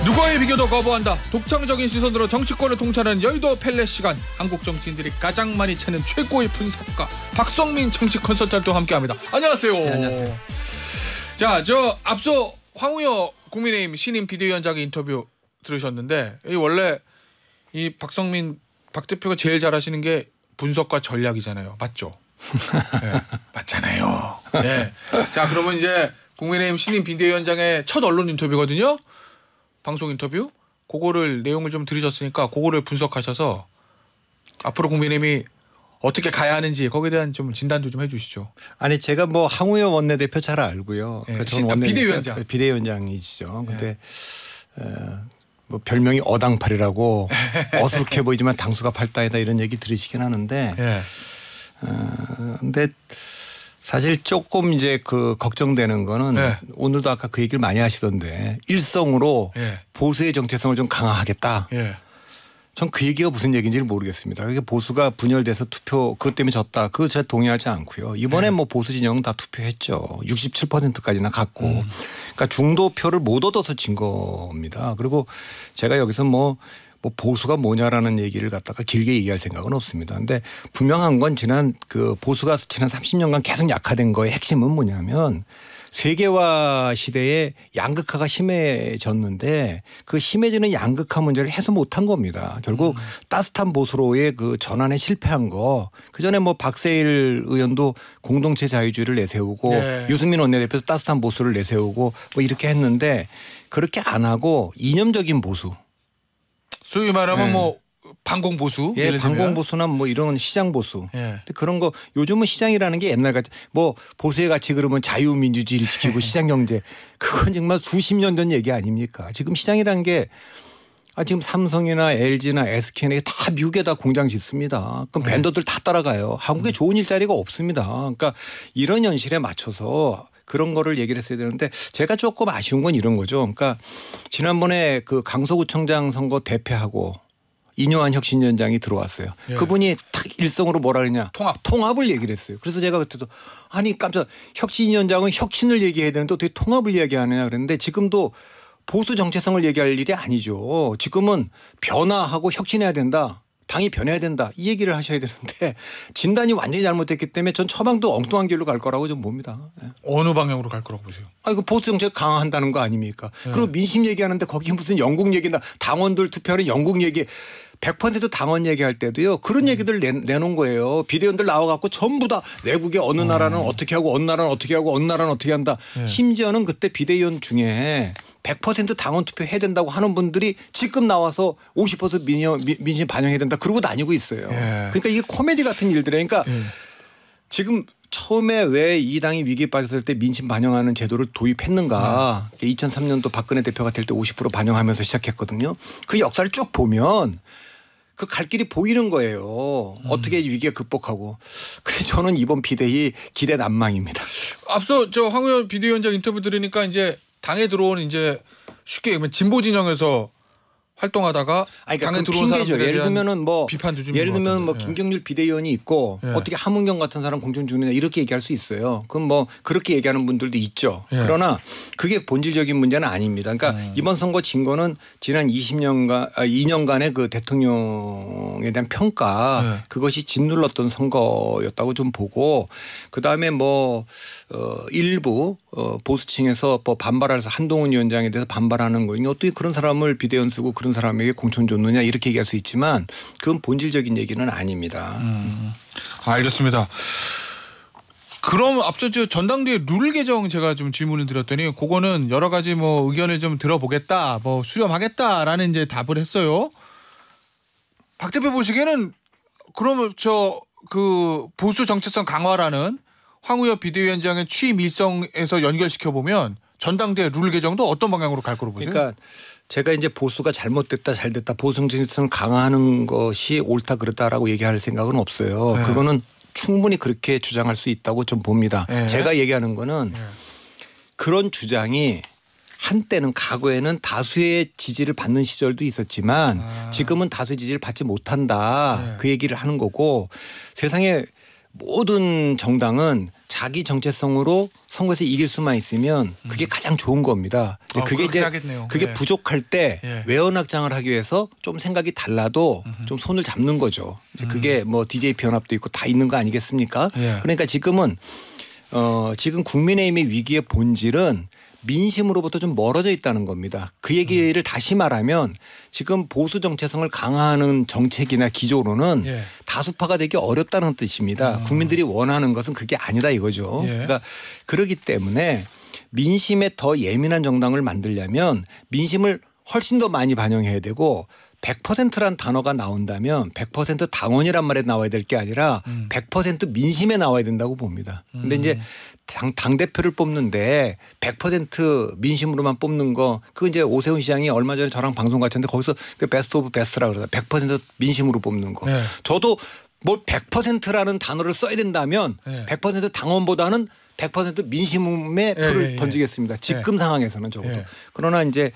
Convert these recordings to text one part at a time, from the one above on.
누구와의 비교도 거부한다. 독창적인 시선으로 정치권을 통찰하는 여의도 펠렛 시간. 한국 정치인들이 가장 많이 찾는 최고의 분석가 박성민 정치 컨설턴트와 함께합니다. 안녕하세요. 네, 안녕하세요. 자, 앞서 황우여 국민의힘 신임 비대위원장의 인터뷰 들으셨는데 원래 이 박 대표가 제일 잘하시는 게 분석과 전략이잖아요. 맞죠? 네, 맞잖아요. 네. 자, 그러면 이제 국민의힘 신임 비대위원장의 첫 언론 인터뷰거든요. 방송 인터뷰. 그거를 내용을 좀 들으셨으니까 그거를 분석하셔서 앞으로 국민의힘이 어떻게 가야 하는지 거기에 대한 좀 진단도 좀 해주시죠. 아니 제가 뭐 황우여 원내대표 잘 알고요. 네, 저는 비대위원장이시죠. 근데 뭐 별명이 어당팔이라고 어수룩해 보이지만 당수가 팔다이다 이런 얘기 들으시긴 하는데, 근데 사실 조금 이제 걱정되는 거는 오늘도 아까 그 얘기를 많이 하시던데 일성으로 보수의 정체성을 좀 강화하겠다. 전 그 얘기가 무슨 얘기인지를 모르겠습니다. 그게 보수가 분열돼서 투표 그것 때문에 졌다. 그거 제가 동의하지 않고요. 이번에 뭐 보수 진영은 다 투표했죠. 67%까지나 갔고. 그러니까 중도표를 못 얻어서 진 겁니다. 그리고 제가 여기서 뭐 보수가 뭐냐라는 얘기를 갖다가 길게 얘기할 생각은 없습니다. 근데 분명한 건 지난 보수가 지난 30년간 계속 약화된 거의 핵심은 뭐냐면 세계화 시대에 양극화가 심해졌는데 그 심해지는 양극화 문제를 해소 못한 겁니다. 결국 따뜻한 보수로의 그 전환에 실패한 거. 그전에 뭐 박세일 의원도 공동체 자유주의를 내세우고 유승민 원내대표도 따뜻한 보수를 내세우고 뭐 이렇게 했는데 그렇게 안 하고 이념적인 보수. 소위 말하면 뭐 반공보수, 반공보수나 뭐 이런 시장보수. 근데 그런 거 요즘은 시장이라는 게 옛날같이 뭐 보수의 가치 그러면 자유민주주의를 지키고 시장경제 그건 정말 수십 년 전 얘기 아닙니까? 지금 시장이라는 게 지금 삼성이나 LG나 SK나 다 미국에다 공장 짓습니다. 그럼 벤더들 다 따라가요. 한국에 좋은 일자리가 없습니다. 그러니까 이런 현실에 맞춰서 그런 거를 얘기를 했어야 되는데 제가 조금 아쉬운 건 이런 거죠. 그러니까 지난번에 그 강서구청장 선거 대패하고 이뇨한 혁신위원장이 들어왔어요. 그분이 딱 일성으로 뭐라 그러냐. 통합을 얘기를 했어요. 그래서 제가 그때도 아니 깜짝 혁신위원장은 혁신을 얘기해야 되는데 어떻게 통합을 얘기하느냐 그랬는데 지금도 보수 정체성을 얘기할 일이 아니죠. 지금은 변화하고 혁신해야 된다. 당이 변해야 된다. 이 얘기를 하셔야 되는데 진단이 완전히 잘못됐기 때문에 전 처방도 엉뚱한 길로 갈 거라고 좀 봅니다. 어느 방향으로 갈 거라고 보세요? 이거 보수 정책 강화한다는 거 아닙니까? 그리고 민심 얘기하는데 거기 무슨 영국 얘기나 당원들 투표하는 영국 얘기 100% 당원 얘기할 때도요. 그런 얘기들 내놓은 거예요. 비대위원들 나와갖고 전부 다 외국의 어느 나라는 어떻게 하고 어느 나라는 어떻게 하고 어느 나라는 어떻게 한다. 심지어는 그때 비대위원 중에 100% 당원 투표 해야 된다고 하는 분들이 지금 나와서 50% 민심 반영해야 된다. 그러고 다니고 있어요. 그러니까 이게 코미디 같은 일들이에요. 그러니까 지금 처음에 왜 이 당이 위기에 빠졌을 때 민심 반영하는 제도를 도입했는가. 2003년도 박근혜 대표가 될 때 50% 반영하면서 시작했거든요. 그 역사를 쭉 보면 그 갈 길이 보이는 거예요. 어떻게 위기에 극복하고. 그래서 저는 이번 비대위 기대 난망입니다. 앞서 황우여 비대위원장 인터뷰 들으니까 이제 당에 들어온 이제 쉽게 얘기하면 진보 진영에서 활동하다가 당에 들어온 사람들에 예를 들면은 뭐 비판도 좀 예를 들면 뭐 김경률 비대위원이 있고 어떻게 하문경 같은 사람 공천 중이냐 이렇게 얘기할 수 있어요. 그럼 뭐 그렇게 얘기하는 분들도 있죠. 그러나 그게 본질적인 문제는 아닙니다. 그러니까 이번 선거 진 거는 지난 2년간의 그 대통령에 대한 평가 그것이 짓눌렀던 선거였다고 좀 보고 그다음에 뭐 일부 보수층에서 뭐 반발해서 한동훈 위원장에 대해서 반발하는 거 이게 어떻게 그런 사람을 비대위원 쓰고 그런 사람에게 공천 줬느냐 이렇게 얘기할 수 있지만 그건 본질적인 얘기는 아닙니다. 알겠습니다. 그럼 앞서 전당대회 룰 개정 제가 좀 질문을 드렸더니 그거는 여러 가지 뭐 의견을 좀 들어보겠다, 뭐 수렴하겠다라는 이제 답을 했어요. 박 대표 보시기에는 그러면 그 보수 정체성 강화라는 황우여 비대위원장의 취임 일성에서 연결시켜 보면 전당대회 룰 개정도 어떤 방향으로 갈 거로 보세요? 그러니까 제가 이제 보수가 잘못됐다 잘됐다 보수 정체성을 강화하는 것이 옳다 그렇다라고 얘기할 생각은 없어요. 그거는 충분히 그렇게 주장할 수 있다고 좀 봅니다. 제가 얘기하는 거는 그런 주장이 한때는 과거에는 다수의 지지를 받는 시절도 있었지만 지금은 다수의 지지를 받지 못한다. 그 얘기를 하는 거고 세상에 모든 정당은 자기 정체성으로 선거에서 이길 수만 있으면 그게 가장 좋은 겁니다. 그게 이제 하겠네요. 그게 부족할 때 외연 확장을 하기 위해서 좀 생각이 달라도 좀 손을 잡는 거죠. 그게 뭐 DJP 연합도 있고 다 있는 거 아니겠습니까? 그러니까 지금은 지금 국민의힘의 위기의 본질은 민심으로부터 좀 멀어져 있다는 겁니다. 그 얘기를 다시 말하면 지금 보수 정체성을 강화하는 정책이나 기조로는 다수파가 되기 어렵다는 뜻입니다. 국민들이 원하는 것은 그게 아니다 이거죠. 그러니까 그렇기 때문에 민심에 더 예민한 정당을 만들려면 민심을 훨씬 더 많이 반영해야 되고 100%란 단어가 나온다면 100% 당원이란 말에 나와야 될 게 아니라 100% 민심에 나와야 된다고 봅니다. 근데 이제 당대표를 뽑는데 100% 민심으로만 뽑는 거 그거 이제 오세훈 시장이 얼마 전에 저랑 방송 같은데 거기서 그 베스트 오브 베스트라고 그러다 100% 민심으로 뽑는 거. 저도 뭐 100%라는 단어를 써야 된다면 100% 당원보다는 100% 민심에 표를 던지겠습니다. 지금 상황에서는 적어도. 그러나 이제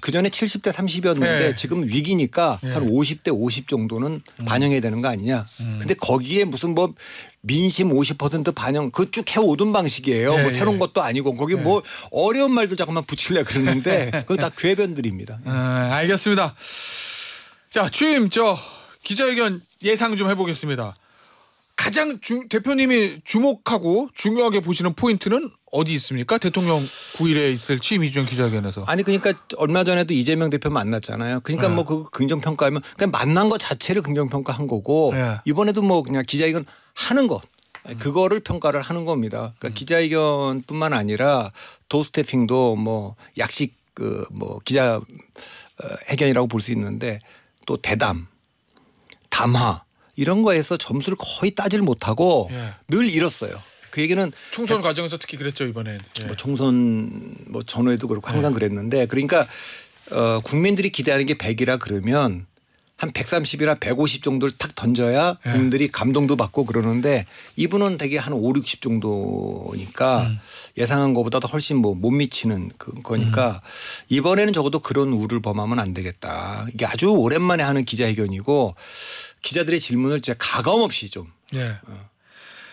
그전에 70대 30이었는데 지금 위기니까 한 50대 50 정도는 반영해야 되는 거 아니냐. 근데 거기에 무슨 뭐 민심 50% 반영 그 쭉 해오던 방식이에요. 뭐 새로운 것도 아니고 거기 뭐 어려운 말들 자꾸만 붙이려고 그러는데 그거 다 궤변들입니다. 알겠습니다. 자, 취임 기자회견 예상 좀 해보겠습니다. 가장 대표님이 주목하고 중요하게 보시는 포인트는 어디 있습니까? 대통령 9일에 있을 취임 이전 기자회견에서. 아니 그러니까 얼마 전에도 이재명 대표 만났잖아요. 그러니까 뭐 그 긍정평가하면 그냥 만난 것 자체를 긍정평가한 거고 이번에도 뭐 그냥 기자회견 하는 것 그거를 평가를 하는 겁니다. 그러니까 기자회견뿐만 아니라 도스태핑도 뭐 약식 그 뭐 기자 회견이라고 볼 수 있는데 또 대담, 담화 이런 거에서 점수를 거의 따지를 못하고 늘 잃었어요. 그 얘기는 총선 과정에서 특히 그랬죠 이번엔. 뭐 총선 뭐 전후에도 그렇고 항상 그랬는데 그러니까 국민들이 기대하는 게 100이라 그러면 한 130이나 150 정도를 탁 던져야 국민들이 감동도 받고 그러는데 이분은 되게 한 5, 60 정도니까 예상한 것보다도 훨씬 뭐 못 미치는 거니까 이번에는 적어도 그런 우를 범하면 안 되겠다. 이게 아주 오랜만에 하는 기자회견이고 기자들의 질문을 진짜 가감없이 좀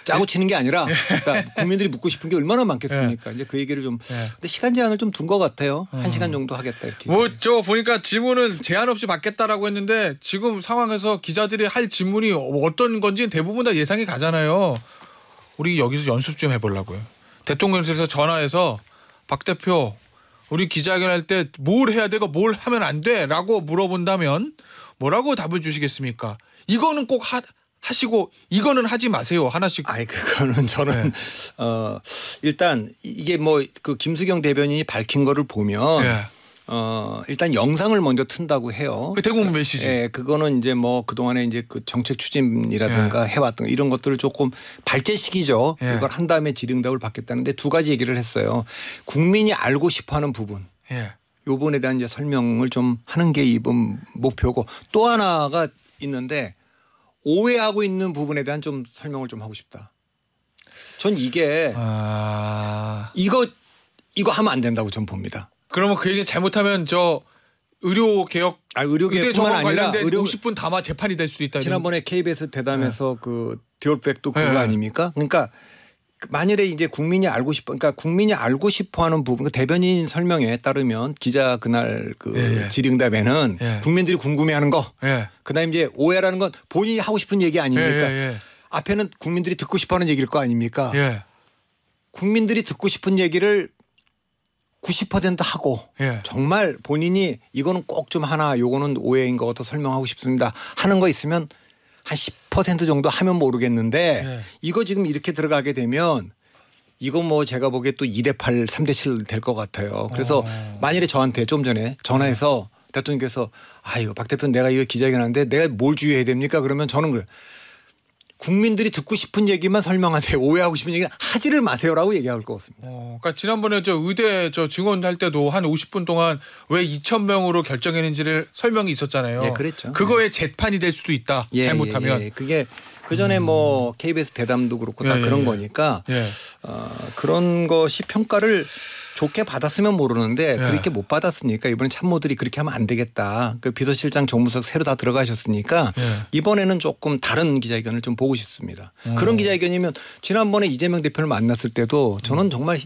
짜고 치는 게 아니라 그러니까 국민들이 묻고 싶은 게 얼마나 많겠습니까? 이제 그 얘기를 좀 근데 시간 제한을 좀 둔 것 같아요. 1시간 정도 하겠다 이렇게. 뭐 저 보니까 질문은 제한 없이 받겠다라고 했는데 지금 상황에서 기자들이 할 질문이 어떤 건지 대부분 다 예상이 가잖아요. 우리 여기서 연습 좀 해보려고요. 대통령실에서 전화해서 박 대표 우리 기자회견 할 때 뭘 해야 되고 뭘 하면 안 돼라고 물어본다면 뭐라고 답을 주시겠습니까? 이거는 꼭 하시고 이거는 하지 마세요 하나씩. 아이 그거는 저는 일단 이게 뭐 그 김수경 대변인이 밝힌 거를 보면 일단 영상을 먼저 튼다고 해요. 그 대국민 메시지. 예, 그거는 이제 뭐 그 동안에 이제 그 정책 추진이라든가 해왔던 이런 것들을 조금 발제시키죠. 이걸 한 다음에 질의응답을 받겠다는데 두 가지 얘기를 했어요. 국민이 알고 싶어하는 부분. 이 부분에 대한 이제 설명을 좀 하는 게 이번 목표고 또 하나가 있는데. 오해하고 있는 부분에 대한 좀 설명을 좀 하고 싶다. 전 이게 이거 하면 안 된다고 전 봅니다. 그러면 그 얘기 잘못하면 저 의료 개혁 의료개혁뿐만 아니라 50분 담화 재판이 될 수도 있다. 지난번에 KBS 대담에서 그 디올백도 그거 아닙니까? 그러니까 만일에 이제 국민이 알고 싶어하는 부분 그 대변인 설명에 따르면 기자 그날 그 질의응답에는 국민들이 궁금해하는 거 그다음에 이제 오해라는 건 본인이 하고 싶은 얘기 아닙니까? 앞에는 국민들이 듣고 싶어하는 얘기일 거 아닙니까? 국민들이 듣고 싶은 얘기를 90% 하고 정말 본인이 이거는 꼭 좀 하나 요거는 오해인 것 같아 설명하고 싶습니다 하는 거 있으면 한 10% 정도 하면 모르겠는데 이거 지금 이렇게 들어가게 되면 이거 뭐 제가 보기에 또 2대8 3대7 될 것 같아요. 그래서 만일에 저한테 좀 전에 전화해서 대통령께서 이거 박 대표 내가 이거 기자회견 하는데 내가 뭘 주의해야 됩니까? 그러면 저는 그래요. 국민들이 듣고 싶은 얘기만 설명하세요. 오해하고 싶은 얘기는 하지를 마세요라고 얘기할 것 같습니다. 그러니까 지난번에 저 의대 증언할 때도 한 50분 동안 왜 2,000명으로 결정했는지를 설명이 있었잖아요. 그랬죠. 그거에 재판이 될 수도 있다. 잘못하면. 그게 그 전에 뭐 KBS 대담도 그렇고 다 그런 거니까 그런 것이 평가를 좋게 받았으면 모르는데 그렇게 못 받았으니까 이번에 참모들이 그렇게 하면 안 되겠다. 그 비서실장 정무석 새로 다 들어가셨으니까 이번에는 조금 다른 기자회견을 좀 보고 싶습니다. 그런 기자회견이면 지난번에 이재명 대표를 만났을 때도 저는 정말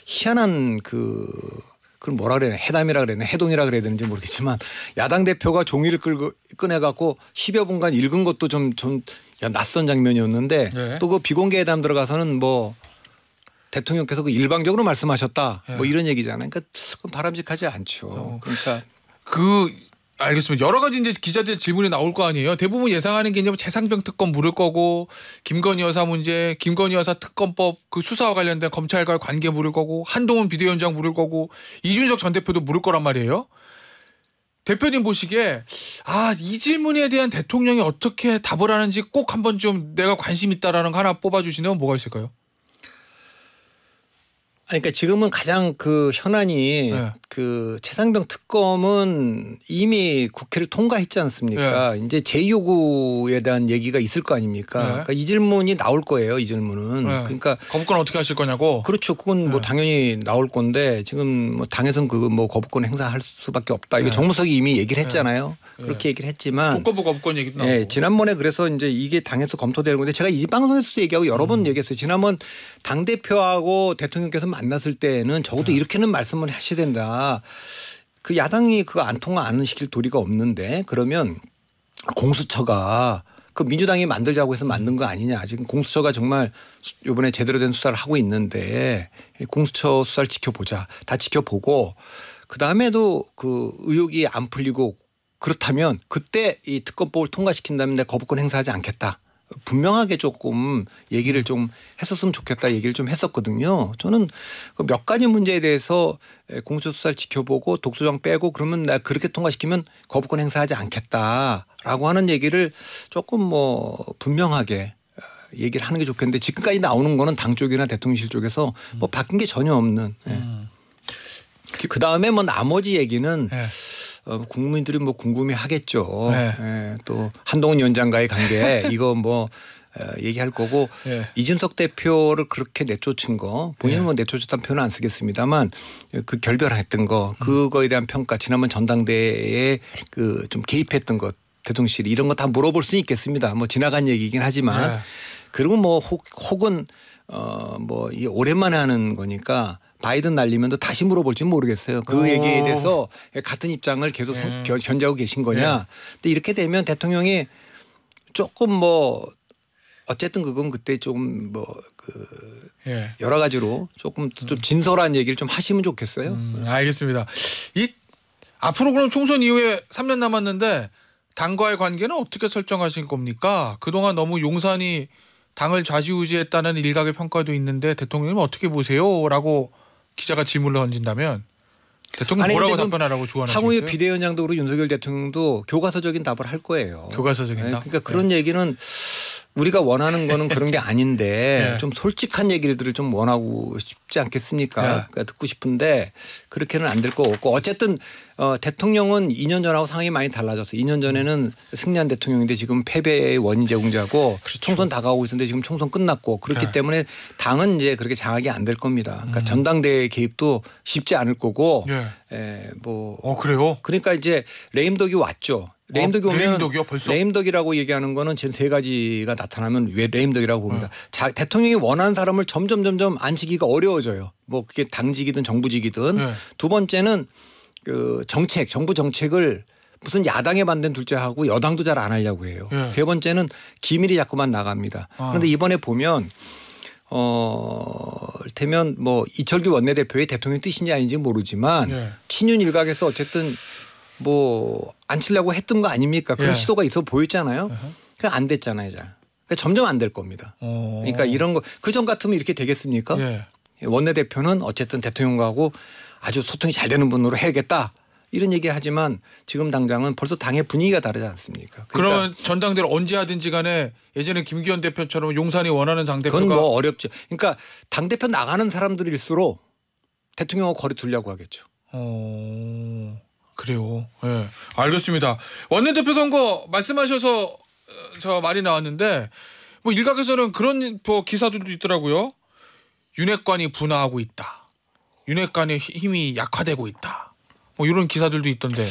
희한한 그걸 뭐라 그래야 되나 해담이라 그래야 되나 해동이라 그래야 되는지 모르겠지만 야당 대표가 종이를 꺼내갖고 10여 분간 읽은 것도 좀 낯선 장면이었는데 또 그 비공개 회담 들어가서는 뭐 대통령께서 그 일방적으로 말씀하셨다 뭐 이런 얘기잖아요. 그러니까 그건 바람직하지 않죠. 그러니까 알겠습니다. 여러 가지 이제 기자들 질문이 나올 거 아니에요. 대부분 예상하는 게 이제 최상병 특검 물을 거고 김건희 여사 문제, 김건희 여사 특검법 그 수사와 관련된 검찰과의 관계 물을 거고 한동훈 비대위원장 물을 거고 이준석 전 대표도 물을 거란 말이에요. 대표님 보시기에 이 질문에 대한 대통령이 어떻게 답을 하는지 꼭 한번 좀 내가 관심 있다라는 거 하나 뽑아주시면 뭐가 있을까요? 그러니까 지금은 가장 그 현안이 그 최상병 특검은 이미 국회를 통과했지 않습니까? 이제 제2요구에 대한 얘기가 있을 거 아닙니까? 그러니까 이 질문이 나올 거예요. 이 질문은. 그러니까 거부권 어떻게 하실 거냐고. 그렇죠. 그건 뭐 당연히 나올 건데 지금 뭐 당에서는 뭐 거부권 행사할 수밖에 없다. 이거 정무석이 이미 얘기를 했잖아요. 그렇게 얘기를 했지만 국가부 거부권 얘기도 나오고. 지난번에 그래서 이제 이게 당에서 검토되는 건데 제가 이 방송에서도 얘기하고 여러 번 얘기했어요. 지난번 당 대표하고 대통령께서 만났을 때는 적어도 이렇게는 말씀을 하셔야 된다. 그 야당이 그거 안 통과 안 시킬 도리가 없는데 그러면 공수처가 그 민주당이 만들자고 해서 만든 거 아니냐. 지금 공수처가 정말 이번에 제대로 된 수사를 하고 있는데 공수처 수사를 지켜보자. 다 지켜보고 그다음에도 그 의혹이 안 풀리고 그렇다면 그때 이 특검법을 통과시킨다면 내가 거부권 행사하지 않겠다. 분명하게 조금 얘기를 좀 했었으면 좋겠다 얘기를 좀 했었거든요. 저는 몇 가지 문제에 대해서 공수처 수사를 지켜보고 독소장 빼고 그러면 내가 그렇게 통과시키면 거부권 행사하지 않겠다라고 하는 얘기를 조금 뭐 분명하게 얘기를 하는 게 좋겠는데 지금까지 나오는 거는 당 쪽이나 대통령실 쪽에서 뭐 바뀐 게 전혀 없는. 그다음에 뭐 나머지 얘기는 국민들이 뭐 궁금해하겠죠. 또 한동훈 위원장과의 관계 이거 뭐 얘기할 거고 이준석 대표를 그렇게 내쫓은 거 본인은 뭐 내쫓았다는 표현은 안 쓰겠습니다만 그 결별했던 거 그거에 대한 평가 지난번 전당대회에 그 좀 개입했던 것 대통령실이 이런 거 다 물어볼 수 있겠습니다. 뭐 지나간 얘기긴 하지만 그리고 뭐 혹은 뭐 이 오랜만에 하는 거니까 바이든 날리면 또 다시 물어볼지 모르겠어요. 그 얘기에 대해서 같은 입장을 계속 견제하고 계신 거냐. 근데 이렇게 되면 대통령이 조금 뭐 어쨌든 그건 그때 조금 뭐 여러 가지로 조금 좀 진솔한 얘기를 좀 하시면 좋겠어요. 알겠습니다. 앞으로 그럼 총선 이후에 3년 남았는데 당과의 관계는 어떻게 설정하실 겁니까? 그동안 너무 용산이 당을 좌지우지했다는 일각의 평가도 있는데 대통령님 어떻게 보세요? 라고 기자가 질문을 던진다면 대통령 뭐라고 답변하라고 조언하시겠어요? 하무의 비대위원장도 그렇고 윤석열 대통령도 교과서적인 답을 할 거예요. 교과서적인 답? 그러니까 그런 얘기는 우리가 원하는 거는 그런 게 아닌데 좀 솔직한 얘기들을 좀 원하고 싶지 않겠습니까? 그러니까 듣고 싶은데 그렇게는 안 될 거 없고 어쨌든 대통령은 2년 전하고 상황이 많이 달라졌어요. 2년 전에는 승리한 대통령인데 지금 패배의 원인 제공자고 총선 다가오고 있었는데 지금 총선 끝났고 그렇기 때문에 당은 이제 그렇게 장악이 안 될 겁니다. 그러니까 전당대회 개입도 쉽지 않을 거고 그래요? 그러니까 이제 레임덕이 왔죠. 레임덕이 오면 레임덕이요? 벌써? 레임덕이라고 얘기하는 거는 전 세 가지가 나타나면 왜 레임덕이라고 봅니다. 대통령이 원하는 사람을 점점 앉히기가 어려워져요. 뭐 그게 당직이든 정부직이든. 두 번째는 그 정부 정책을 무슨 야당에 만든 둘째하고 여당도 잘 안 하려고 해요. 세 번째는 기밀이 자꾸만 나갑니다. 그런데 이번에 보면 이를테면 뭐 이철규 원내대표의 대통령 뜻인지 아닌지 모르지만 친윤 일각에서 어쨌든 뭐 안 치려고 했던 거 아닙니까? 그런 시도가 있어 보였잖아요. 그냥 안 됐잖아요. 그러니까 점점 안 될 겁니다. 그러니까 이런 거 그전 같으면 이렇게 되겠습니까? 원내대표는 어쨌든 대통령하고 아주 소통이 잘 되는 분으로 해야겠다. 이런 얘기 하지만 지금 당장은 벌써 당의 분위기가 다르지 않습니까? 그러니까 그러면 전당대를 언제 하든지 간에 예전에 김기현 대표처럼 용산이 원하는 당대표가. 그건 뭐 어렵죠. 그러니까 당대표 나가는 사람들일수록 대통령하고 거리 두려고 하겠죠. 그래요. 네. 알겠습니다. 원내대표 선거 말씀하셔서 저 말이 나왔는데 뭐 일각에서는 그런 뭐 기사들도 있더라고요. 윤핵관이 분화하고 있다. 윤핵관의 힘이 약화되고 있다. 뭐 이런 기사들도 있던데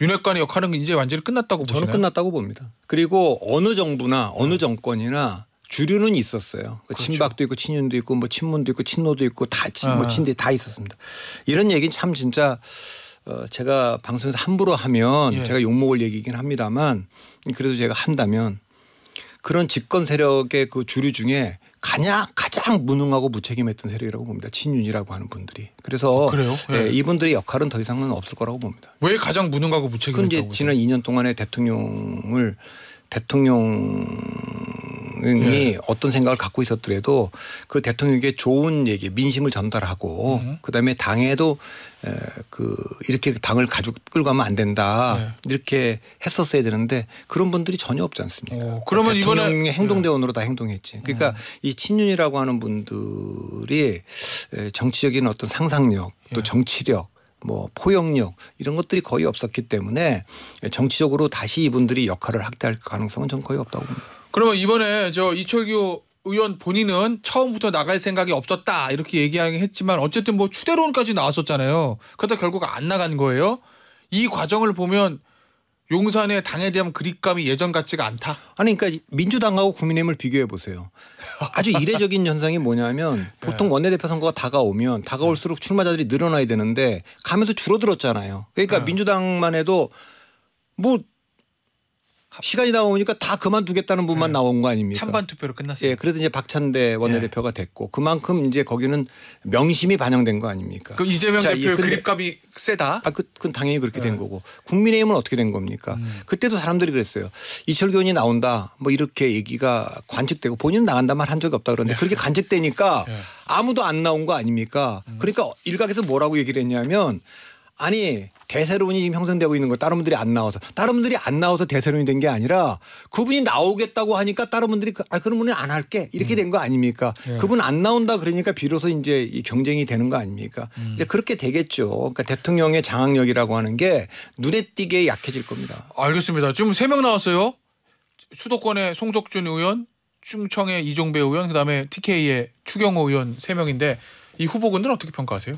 윤핵관의 역할은 이제 완전히 끝났다고 보시나요? 저는 끝났다고 봅니다. 그리고 어느 정부나 어느 정권이나 주류는 있었어요. 그렇죠. 친박도 있고 친윤도 있고 뭐 친문도 있고 친노도 있고 다 뭐 친대 다 있었습니다. 이런 얘기는 참 진짜 제가 방송에서 함부로 하면 제가 욕먹을 얘기긴 합니다만 그래도 제가 한다면 그런 집권 세력의 그 주류 중에 가장 무능하고 무책임했던 세력이라고 봅니다. 친윤이라고 하는 분들이. 그래서 그래요? 네. 이분들의 역할은 더 이상은 없을 거라고 봅니다. 왜 가장 무능하고 무책임했다고? 그건 이제 지난 2년 동안의 대통령이 어떤 생각을 갖고 있었더라도 그 대통령에게 좋은 얘기, 민심을 전달하고 그다음에 당에도 이렇게 당을 끌고 가면 안 된다 이렇게 했었어야 되는데 그런 분들이 전혀 없지 않습니까? 그러면 대통령의 이번에 행동대원으로 다 행동했지. 그러니까 이 친윤이라고 하는 분들이 정치적인 어떤 상상력 또 정치력 뭐 포용력 이런 것들이 거의 없었기 때문에 정치적으로 다시 이분들이 역할을 확대할 가능성은 전 거의 없다고 봅니다. 그러면 이번에 이철규 의원 본인은 처음부터 나갈 생각이 없었다 이렇게 얘기하긴 했지만 어쨌든 뭐 추대론까지 나왔었잖아요. 그러다 결국 안 나간 거예요. 이 과정을 보면 용산의 당에 대한 그립감이 예전 같지가 않다. 아니 그러니까 민주당하고 국민의힘을 비교해 보세요. 아주 이례적인 현상이 뭐냐면 보통 원내대표 선거가 다가올수록 출마자들이 늘어나야 되는데 가면서 줄어들었잖아요. 그러니까 민주당만 해도 뭐 시간이 나오니까 다 그만두겠다는 분만 나온 거 아닙니까? 찬반 투표로 끝났어요. 예, 그래서 이제 박찬대 원내대표가 됐고 그만큼 이제 거기는 명심이 반영된 거 아닙니까? 그 이재명 대표의 그립감이 세다. 그건 당연히 그렇게 된 거고 국민의힘은 어떻게 된 겁니까? 그때도 사람들이 그랬어요. 이철규 의원이 나온다 뭐 이렇게 얘기가 관측되고 본인은 나간다 말 한 적이 없다 그러는데 그렇게 관측되니까 아무도 안 나온 거 아닙니까? 그러니까 일각에서 뭐라고 얘기를 했냐면 아니 대세론이 지금 형성되고 있는 거 다른 분들이 안 나와서 대세론이 된 게 아니라 그분이 나오겠다고 하니까 다른 분들이 그런 분은 안 할게 이렇게 된 거 아닙니까? 그분 안 나온다 그러니까 비로소 이제 이 경쟁이 되는 거 아닙니까? 이제 그렇게 되겠죠. 그러니까 대통령의 장악력이라고 하는 게 눈에 띄게 약해질 겁니다. 알겠습니다. 지금 3명 나왔어요. 수도권의 송석준 의원, 충청의 이종배 의원, 그다음에 TK의 추경호 의원 3명인데 이 후보군들은 어떻게 평가하세요?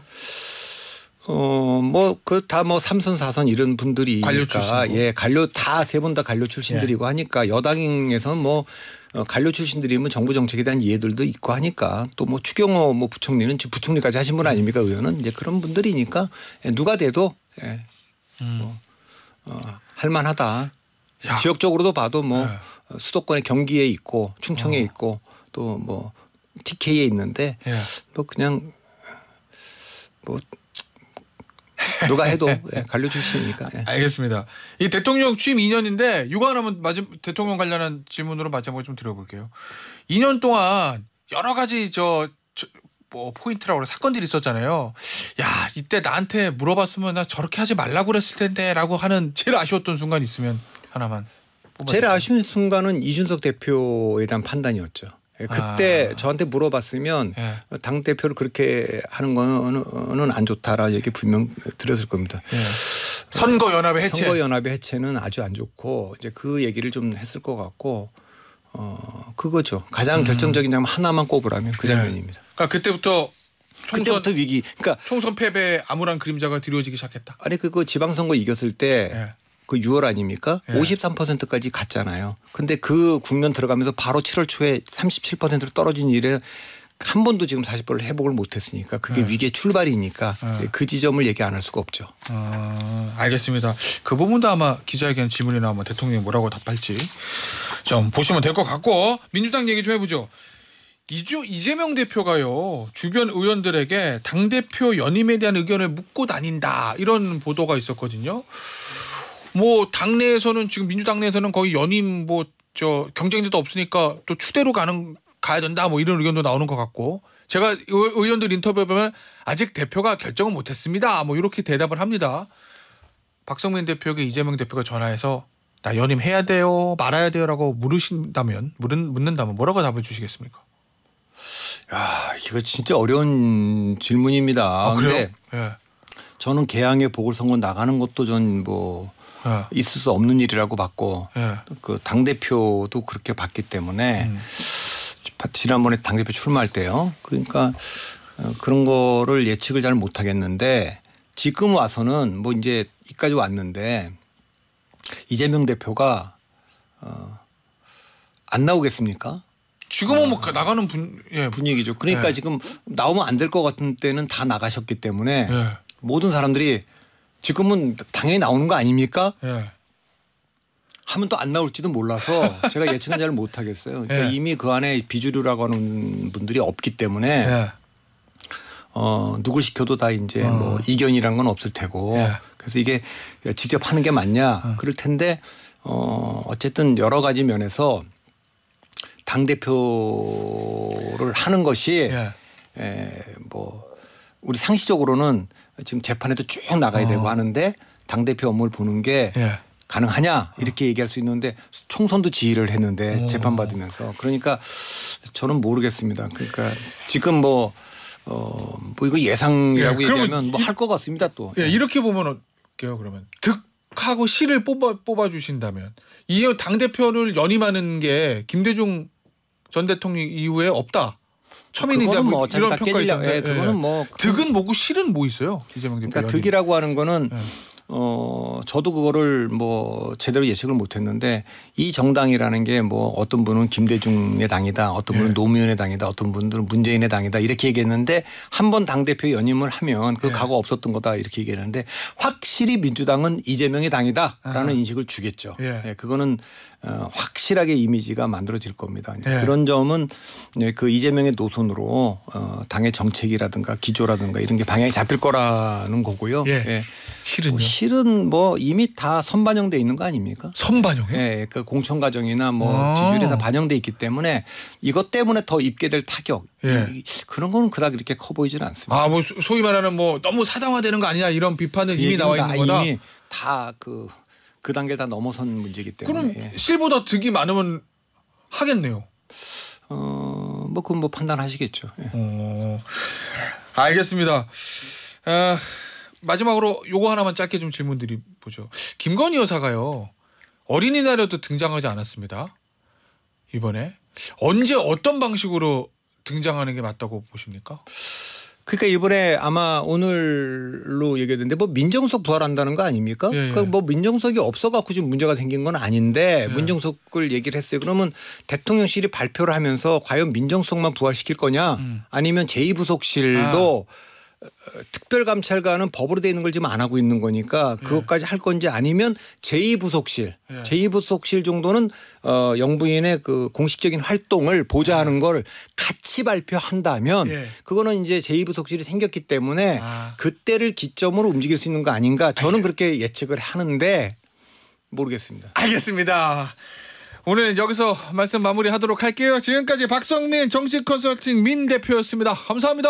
다 삼선 사선 이런 분들이 관료 출신이고. 예, 관료 다 세 분 다 관료 출신들이고 하니까 여당에서는 관료 출신들이면 정부 정책에 대한 이해들도 있고 하니까 또 추경호 부총리는 부총리까지 하신 분 아닙니까? 의원은 이제 그런 분들이니까 누가 돼도 할만하다. 지역적으로도 봐도 수도권의 경기에 있고 충청에 있고 또 TK에 있는데 그냥 누가 해도 관료 출신이니까. 알겠습니다. 이 대통령 취임 2년인데 이거 하나만 대통령 관련한 질문으로 마지막으로 좀 드려볼게요. 2년 동안 여러 가지 포인트라고 사건들이 있었잖아요. 야 이때 나한테 물어봤으면 나 저렇게 하지 말라고 그랬을 텐데라고 하는 제일 아쉬웠던 순간 있으면 하나만 뽑아주세요. 제일 아쉬운 순간은 이준석 대표에 대한 판단이었죠. 그때 저한테 물어봤으면 당 대표를 그렇게 하는 거는 안 좋다라는 얘기 분명 드렸을 겁니다. 선거연합의 해체. 선거연합의 해체는 아주 안 좋고 이제 그 얘기를 좀 했을 것 같고 그거죠. 가장 결정적인 장면 하나만 꼽으라면 그 장면입니다. 그러니까 그때부터 위기. 그러니까 총선 패배에 암울한 그림자가 드리워지기 시작했다. 아니 그거 지방선거 이겼을 때. 그 6월 아닙니까? 53%까지 갔잖아요. 근데 그 국면 들어가면서 바로 7월 초에 37%로 떨어진 일에 한 번도 지금 40%를 회복을 못했으니까 그게 위기의 출발이니까 그 지점을 얘기 안 할 수가 없죠. 알겠습니다. 그 부분도 아마 기자회견 질문이 나오면 대통령이 뭐라고 답할지 좀 보시면 될 것 같고 민주당 얘기 좀 해보죠. 이재명 대표가요 주변 의원들에게 당대표 연임에 대한 의견을 묻고 다닌다 이런 보도가 있었거든요. 당내에서는 지금 민주당 내에서는 거의 연임 경쟁자도 없으니까 또 추대로 가야 된다 이런 의견도 나오는 것 같고 제가 의원들 인터뷰에 보면 아직 대표가 결정을 못했습니다 이렇게 대답을 합니다. 박성민 대표에게 이재명 대표가 전화해서 나 연임해야 돼요 말아야 돼요라고 묻는다면 뭐라고 답을 주시겠습니까? 야 이거 진짜 어려운 질문입니다. 그런데 저는 개항의 보궐선거 나가는 것도 전 있을 수 없는 일이라고 봤고 그 당대표도 그렇게 봤기 때문에 지난번에 당대표 출마할 때요. 그러니까 그런 거를 예측을 잘 못하겠는데 지금 와서는 뭐 이제 이까지 왔는데 이재명 대표가 안 나오겠습니까? 지금은 뭐 나가는 분위기죠. 그러니까 지금 나오면 안 될 것 같은 때는 다 나가셨기 때문에 모든 사람들이 지금은 당연히 나오는 거 아닙니까? 하면 또 안 나올지도 몰라서 제가 예측은 잘 못하겠어요. 그러니까 이미 그 안에 비주류라고 하는 분들이 없기 때문에 누굴 시켜도 다 이제 뭐 이견이란 건 없을 테고 그래서 이게 직접 하는 게 맞냐 그럴 텐데 어쨌든 여러 가지 면에서 당대표를 하는 것이 뭐 우리 상시적으로는 지금 재판에도 쭉 나가야 되고 하는데 당대표 업무를 보는 게 가능하냐 이렇게 얘기할 수 있는데 총선도 지휘를 했는데 재판받으면서 그러니까 저는 모르겠습니다. 그러니까 지금 뭐 이거 예상이라고 얘기하면 뭐 할 것 같습니다 또. 이렇게 보면 어때요 그러면 득하고 실을 뽑아주신다면 이 당대표를 연임하는 게 김대중 전 대통령 이후에 없다. 처음이니까 뭐 이런 평가 있던데. 그거는 뭐 득은 뭐고 실은 뭐 있어요? 이재명 대표. 그러니까 득이라고 하는 거는 저도 그거를 뭐 제대로 예측을 못했는데 이 정당이라는 게 뭐 어떤 분은 김대중의 당이다, 어떤 분은 노무현의 당이다, 어떤 분들은 문재인의 당이다 이렇게 얘기했는데 한 번 당대표 연임을 하면 그 과거 없었던 거다 이렇게 얘기했는데 확실히 민주당은 이재명의 당이다라는 인식을 주겠죠. 그거는 확실하게 이미지가 만들어질 겁니다. 그런 점은 그 이재명의 노선으로 당의 정책이라든가 기조라든가 이런 게 방향이 잡힐 거라는 거고요. 실은요? 실은 뭐 이미 다 선반영돼 있는 거 아닙니까? 선반영이요? 그 공천 과정이나 뭐 기준에 다 반영돼 있기 때문에 이것 때문에 더 입게 될 타격 그런 거는 그닥 이렇게 커 보이지는 않습니다. 뭐 소위 말하는 뭐 너무 사당화되는 거 아니냐 이런 비판은 이미 나와 있는 거다. 이미 다 그 단계를 다 넘어선 문제이기 때문에. 그럼 실보다 득이 많으면 하겠네요. 뭐 그건 뭐 판단하시겠죠. 알겠습니다. 마지막으로 요거 하나만 짧게 좀 질문드리 보죠. 김건희 여사가요 어린이날에도 등장하지 않았습니다. 이번에 언제 어떤 방식으로 등장하는 게 맞다고 보십니까? 그러니까 이번에 아마 오늘로 얘기했는데 뭐 민정수석 부활한다는 거 아닙니까? 그러니까 뭐 민정수석이 없어갖고 지금 문제가 생긴 건 아닌데 민정수석을 얘기를 했어요. 그러면 대통령실이 발표를 하면서 과연 민정수석만 부활시킬 거냐 아니면 제2부속실도 특별감찰관은 법으로 되어 있는 걸 지금 안 하고 있는 거니까 그것까지 할 건지 아니면 제2부속실 제2부속실 정도는 영부인의 그 공식적인 활동을 보좌하는 걸 같이 발표한다면 그거는 이제 제2부속실이 생겼기 때문에 그때를 기점으로 움직일 수 있는 거 아닌가 저는 그렇게 예측을 하는데 모르겠습니다. 알겠습니다. 오늘 여기서 말씀 마무리하도록 할게요. 지금까지 박성민 정치 컨설팅 민 대표였습니다. 감사합니다.